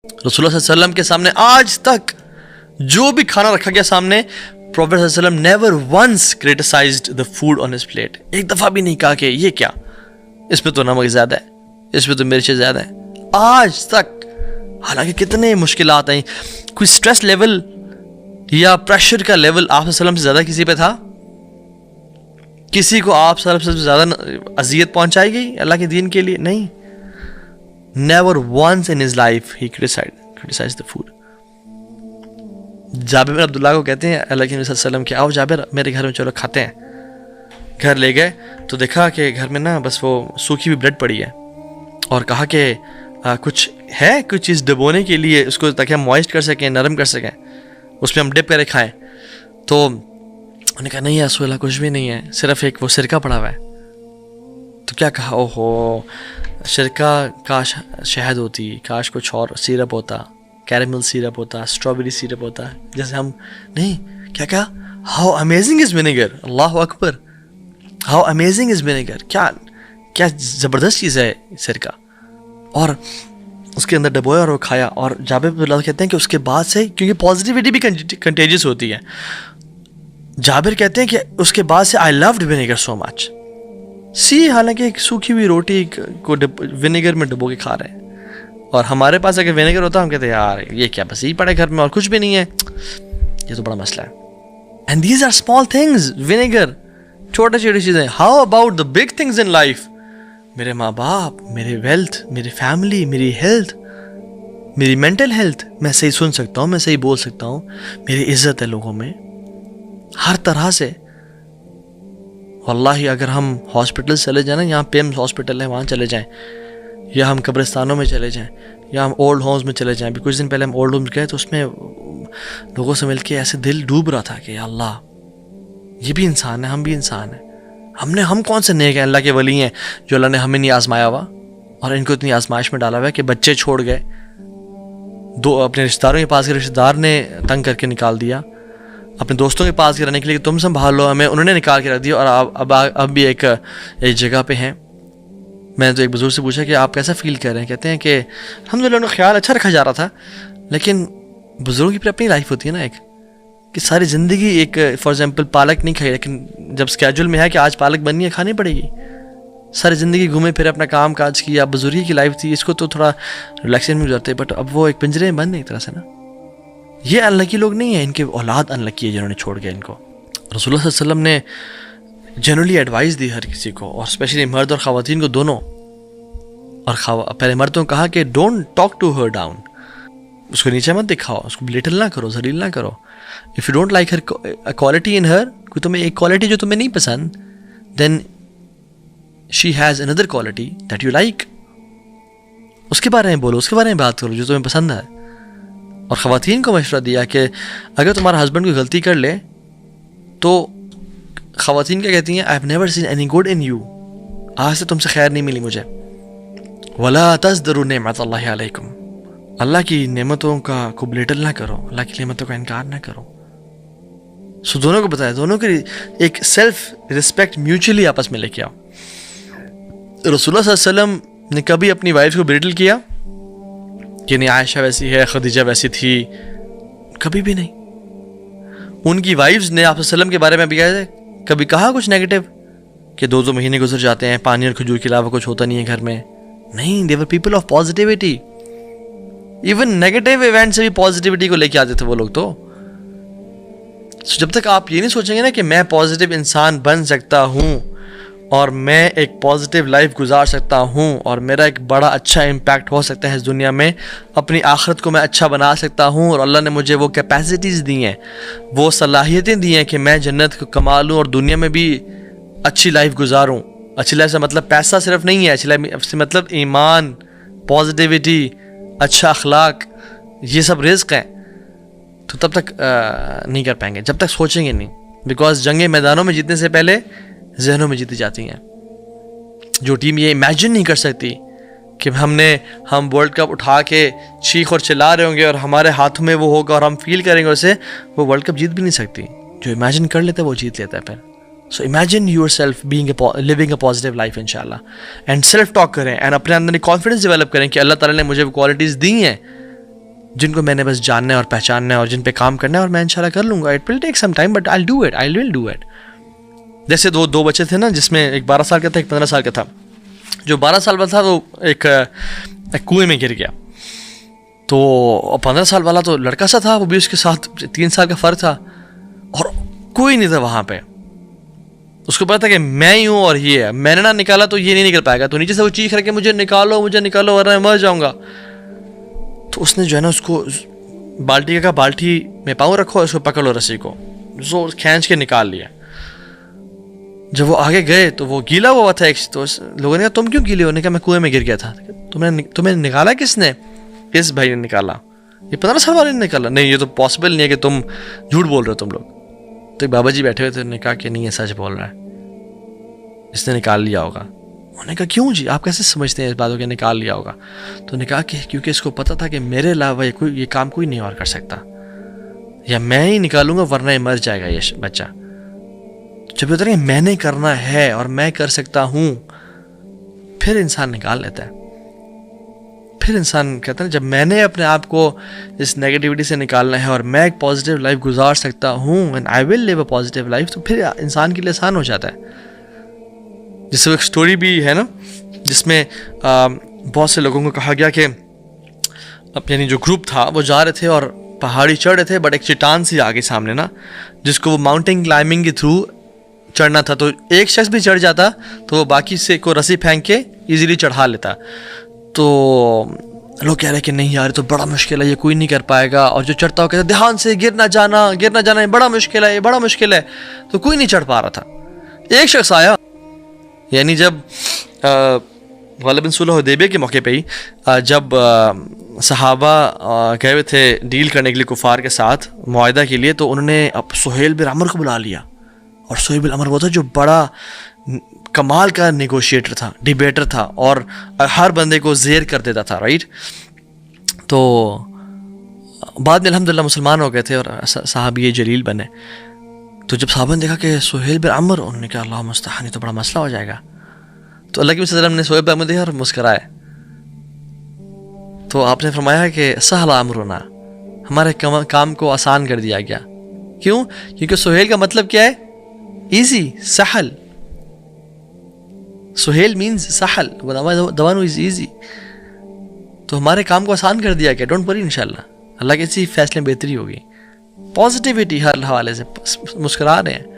رسول اللہ صلی اللہ علیہ وسلم کے سامنے آج تک جو بھی کھانا رکھا گیا سامنے, پروفیٹ صلی اللہ علیہ وسلم never once criticised the food on his plate. ایک دفعہ بھی نہیں کہا کہ یہ کیا, اس میں تو نمک زیادہ ہے, اس میں تو مرچیں زیادہ ہیں, آج تک. حالانکہ کتنے مشکلات آئیں, کوئی سٹریس لیول یا پریشر کا لیول آپ صلی اللہ علیہ وسلم سے زیادہ کسی پہ تھا؟ کسی کو آپ صلی اللہ علیہ وسلم سے زیادہ اذیت پہنچائی گئی اللہ کے دین کے لیے؟ نہیں. Never once in his life ہی criticized the food. Jabir bin Abdullah کو کہتے ہیں اللہ کے نبی صلی اللہ علیہ وسلم کہ آؤ جابر میرے گھر میں چلو کھاتے ہیں. گھر لے گئے تو دیکھا کہ گھر میں نا بس وہ سوکھی ہوئی بریڈ پڑی ہے, اور کہا کہ کچھ ہے کچھ چیز ڈبونے کے لیے اس کو تاکہ ہم موائسٹ کر سکیں, نرم کر سکیں, اس میں ہم ڈپ کرے کھائیں. تو انہوں نے کہا نہیں رسول اللہ کچھ بھی نہیں ہے, صرف ایک وہ سرکہ پڑا ہوا ہے. تو کیا کہا, اوہو سرکہ کاش شہد ہوتی, کاش کچھ اور سیرپ ہوتا, کیرمل سیرپ ہوتا, اسٹرابیری سیرپ ہوتا, جیسے ہم نہیں. کیا کہا, how amazing is vinegar, Allah Akbar, how amazing is vinegar, کیا زبردست چیز ہے سرکہ. اور اس کے اندر ڈبویا اور وہ کھایا. اور جابر بن عبداللہ کہتے ہیں کہ اس کے بعد سے, کیونکہ پازیٹیوٹی بھی کنٹیجس ہوتی ہے, جابر کہتے ہیں کہ اس کے بعد سے آئی لوڈ ونیگر سو مچ. حالانکہ ایک سوکھی ہوئی روٹی کو ونیگر میں ڈبو کے کھا رہے ہیں, اور ہمارے پاس اگر ونیگر ہوتا ہم کہتے ہیں یار یہ کیا, بس یہی پڑے گھر میں اور کچھ بھی نہیں ہے, یہ تو بڑا مسئلہ ہے. And these are small things, vinegar چھوٹی چھوٹی چیزیں. How about the big things in life, میرے ماں باپ, میرے ویلتھ, میری فیملی, میری ہیلتھ, میری مینٹل ہیلتھ, میں صحیح سن سکتا ہوں, میں صحیح بول سکتا ہوں, میری عزت ہے لوگوں میں ہر طرح سے. واللہ اگر ہم ہاسپٹل چلے جائیں نا, یہاں پیمز ہاسپٹل ہے وہاں چلے جائیں, یا ہم قبرستانوں میں چلے جائیں, یا ہم اولڈ ہومز میں چلے جائیں. کچھ دن پہلے ہم اولڈ ہومز گئے تو اس میں لوگوں سے مل کے ایسے دل ڈوب رہا تھا کہ یا اللہ یہ بھی انسان ہے, ہم بھی انسان ہیں. ہم کون سے نیک ہیں, اللہ کے ولی ہیں جو اللہ نے ہمیں نہیں آزمایا ہوا, اور ان کو اتنی آزمائش میں ڈالا ہوا ہے کہ بچے چھوڑ گئے, دو اپنے رشتہ داروں کے پاس کے رشتہ دار نے تنگ کر کے نکال دیا, اپنے دوستوں کے پاس کے رہنے کے لیے تم سنبھال لو ہمیں, انہوں نے نکال کے رکھ دیا. اور اب بھی ایک جگہ پہ ہیں. میں نے تو ایک بزرگ سے پوچھا کہ آپ کیسا فیل کر رہے ہیں, کہتے ہیں کہ الحمدللہ انہوں خیال اچھا رکھا جا رہا تھا, لیکن بزرگوں کی پھر اپنی لائف ہوتی ہے نا, ایک کہ ساری زندگی ایک فار ایگزامپل پالک نہیں کھائی, لیکن جب اسکیجول میں ہے کہ آج پالک بننی ہے کھانی پڑے گی, ساری زندگی گھومے پھر اپنا کام کاج کیا, بزرگی کی لائف تھی, اس کو تو تھوڑا ریلیکسیشن میں گزارتے, بٹ اب وہ ایک پنجرے میں بند ایک طرح سے نا. یہ انلکی لوگ نہیں ہیں, ان کے اولاد انلکی ہے جنہوں نے چھوڑ گیا ان کو. رسول اللہ صلی اللہ علیہ وسلم نے جنرلی ایڈوائز دی ہر کسی کو, اور اسپیشلی مرد اور خواتین کو دونوں. اور پہلے مردوں کو کہا کہ don't talk to her down, اس کو نیچے مت دکھاؤ, اس کو بلیٹل نہ کرو, ذلیل نہ کرو. If you don't like her quality in her, کوئی تمہیں ایک کوالٹی جو تمہیں نہیں پسند, then she has another quality that you like, اس کے بارے میں بولو, اس کے بارے میں بات کرو جو تمہیں پسند ہے. اور خواتین کو مشورہ دیا کہ اگر تمہارا ہسبینڈ کوئی غلطی کر لے تو خواتین کیا کہتی ہیں, I have never seen any good in you, آج سے تم سے خیر نہیں ملی مجھے. ولا تزدروا نعمت اللہ علیکم, اللہ کی نعمتوں کا کو بلیٹل نہ کرو, اللہ کی نعمتوں کا انکار نہ کرو. سو دونوں کو بتایا, دونوں کی ایک سیلف رسپیکٹ میوچلی آپس میں لے کے آؤ. رسول اللہ صلی اللہ علیہ وسلم نے کبھی اپنی وائف کو بلیٹل کیا کہ نہیں عائشہ ویسی ہے, خدیجہ ویسی تھی؟ کبھی بھی نہیں. ان کی وائفز نے آپ صلی اللہ علیہ وسلم کے بارے میں بھی کبھی کہا کچھ نیگیٹو کہ 2 مہینے گزر جاتے ہیں, پانی اور کھجور کے علاوہ کچھ ہوتا نہیں ہے گھر میں؟ نہیں, they were people of positivity. Even negative event سے بھی پازیٹیوٹی کو لے کے آتے تھے وہ لوگ. تو جب تک آپ یہ نہیں سوچیں گے نا کہ میں پازیٹیو انسان بن سکتا ہوں, اور میں ایک پازیٹیو لائف گزار سکتا ہوں, اور میرا ایک بڑا اچھا امپیکٹ ہو سکتا ہے اس دنیا میں, اپنی آخرت کو میں اچھا بنا سکتا ہوں, اور اللہ نے مجھے وہ کیپیسٹیز دی ہیں, وہ صلاحیتیں دی ہیں کہ میں جنت کو کما لوں اور دنیا میں بھی اچھی لائف گزاروں. اچھی لائف سے مطلب پیسہ صرف نہیں ہے, اچھی لائف سے مطلب ایمان, پازیٹیوٹی, اچھا اخلاق, یہ سب رزق ہیں. تو تب تک نہیں کر پائیں گے جب تک سوچیں گے نہیں, بیکاز جنگیں میدانوں میں جیتنے سے پہلے ذہنوں میں جیتی جاتی ہیں. جو ٹیم یہ امیجن نہیں کر سکتی کہ ہم ورلڈ کپ اٹھا کے چیخ اور چلا رہے ہوں گے اور ہمارے ہاتھوں میں وہ ہوگا اور ہم فیل کریں گے اسے, وہ ورلڈ کپ جیت بھی نہیں سکتی. جو امیجن کر لیتا ہے وہ جیت لیتا ہے پھر. So imagine yourself living a positive life ان شاء اللہ, اینڈ سیلف ٹاک کریں, اینڈ اپنے اندر ایک کانفیڈنس ڈیولپ کریں کہ اللہ تعالیٰ نے مجھے وہ کوالٹیز دی ہیں جن کو میں نے بس جاننا ہے اور پہچاننا ہے اور جن پہ کام کرنا ہے, اور میں انشاءاللہ کر لوں گا. It will take some time but I will do it. جیسے دو بچے تھے نا, جس میں ایک 12 سال کا تھا, ایک 15 سال کا تھا. جو 12 سال والا تھا وہ ایک کنویں میں گر گیا. تو 15 سال والا تو لڑکا سا تھا, وہ بھی اس کے ساتھ 3 سال کا فرق تھا, اور کوئی نہیں تھا وہاں پہ. اس کو پتا تھا کہ میں ہی ہوں اور یہ ہے, میں نے نہ نکالا تو یہ نہیں نکل پائے گا. تو نیچے سے وہ چیخ رہا کہ مجھے نکالو ورنہ میں مر جاؤں گا. تو اس نے جو ہے نا اس کو بالٹی کا کہا بالٹی میں پاؤں رکھو, اس کو پکڑ لو رسی کو, زور کھینچ کے نکال لیا. جب وہ آگے گئے تو وہ گیلا ہوا تھا. تو لوگوں نے کہا تم کیوں گیلے ہو؟ نے کہا میں کنویں میں گر گیا تھا. تمہیں نکالا کس نے؟ اس بھائی نے نکالا. یہ 15 سال والے نے نکالا. نہیں, یہ تو پاسبل نہیں ہے کہ تم جھوٹ بول رہے ہو تم لوگ. تو ایک بابا جی بیٹھے ہوئے تھے, انہوں نے کہا کہ نہیں یہ سچ بول رہا ہے, اس نے نکال لیا ہوگا. انہوں نے کہا کیوں جی, آپ کیسے سمجھتے ہیں اس باتوں کے نکال لیا ہوگا؟ تو انہوں نے کہا کہ کیونکہ اس کو پتہ تھا کہ میرے علاوہ یہ کام کوئی نہیں اور کر سکتا, یا میں ہی نکالوں گا ورنہ یہ مر جائے گا یہ بچہ. جب اتنا میں نے کرنا ہے اور میں کر سکتا ہوں, پھر انسان نکال لیتا ہے. پھر انسان کہتا ہے جب میں نے اپنے آپ کو اس نیگیٹیوٹی سے نکالنا ہے اور میں ایک پازیٹیو لائف گزار سکتا ہوں, and I will live a positive life, تو پھر انسان کے لیے آسان ہو جاتا ہے. جس سے ایک سٹوری بھی ہے نا, جس میں بہت سے لوگوں کو کہا گیا کہ یعنی جو گروپ تھا وہ جا رہے تھے اور پہاڑی چڑھ رہے تھے, بٹ ایک چٹان سی آگے سامنے نا, جس کو وہ ماؤنٹین کلائمبنگ کے تھرو چڑھنا تھا. تو ایک شخص بھی چڑھ جاتا تو وہ باقی سے کو رسی پھینک کے ایزیلی چڑھا لیتا. تو لوگ کہہ رہے کہ نہیں یار تو بڑا مشکل ہے, یہ کوئی نہیں کر پائے گا. اور جو چڑھتا ہو کہتا دھیان سے, گر نہ جانا, یہ بڑا مشکل ہے. تو کوئی نہیں چڑھ پا رہا تھا. ایک شخص آیا, یعنی جب غالباً صلح حدیبیہ کے موقع پہ ہی جب صحابہ گئے ہوئے تھے ڈیل کرنے کے لیے کفار کے ساتھ معاہدہ کے لیے, تو انہوں نے اب سہیل بن عمرو کو بلا لیا. اور سہیل بن عمرو وہ تھا جو بڑا کمال کا نیگوشیٹر تھا, ڈیبیٹر تھا, اور ہر بندے کو زیر کر دیتا تھا, رائٹ. تو بعد میں الحمدللہ مسلمان ہو گئے تھے اور صحابی جلیل بنے. تو جب صحابہ نے دیکھا کہ سہیل بن عمرو, انہوں نے کہا اللہ مستعان, یہ تو بڑا مسئلہ ہو جائے گا. تو اللہ کے صلی اللہ علیہ وسلم نے سہیل بن عمرو دیکھا اور مسکرائے. تو آپ نے فرمایا کہ سہل امرنا, ہمارے کام کو آسان کر دیا گیا. کیوں؟ کیونکہ سہیل کا مطلب کیا ہے؟ ایزی, سہل. سہیل مینز سہل, the one who is easy. تو ہمارے کام کو آسان کر دیا گیا. ڈونٹ وری, انشاءاللہ اللہ کے اسی فیصلے میں بہتری ہوگی. پازیٹیوٹی ہر حوالے سے, مسکرا رہے ہیں.